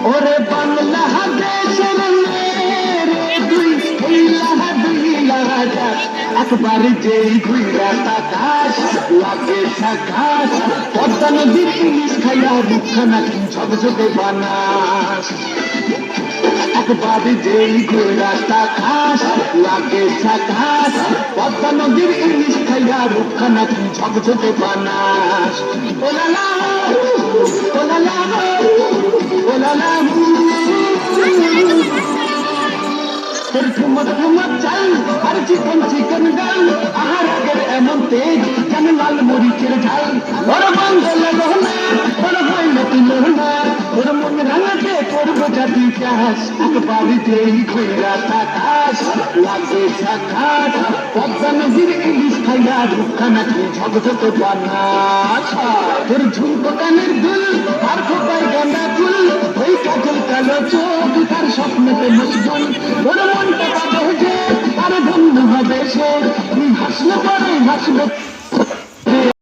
ওরে বাংলাদেশের মেরে দুই একবার যেই ঘুরা তাকাশ লাগে থাকাশ পদ্মা নদীর ইলিশ খাইয়া রুখানা ঝকঝকে বানাস একবার যেই ঘুরা তাকাশ লাগে থাকাশ পদ্মা নদীর ইলিশ খাইয়া রুখানা ঝকঝকে বানাস ওলালা ওলালা ওলালা তোর ঠুমক ঠুমক চাই আর চিকন চিকন ডাল আহার আগের এমন তেজ যেন লাল মরিচের ঝাল ওর বাঙ্গল রহনা ওর হয় নতুন রহনা ওর মন রাঙাতে করবো জাতি চাষ একবার যেই ঘুরা তাকাশ লাগে ঝাকাশ পদ্মা নদীর ইলিশ খাইয়া রুখা নাকি ঝকঝক বানাস তোর ঝুমকো কানের দুল আর খোপায় গাঁদা ফুল ওই কাজল কালো চোখ তার স্বপ্নতে মজগুল ওর মনটা কাঁদে যে আরে ধন্য হবে সে হাসলে পরে হাসবে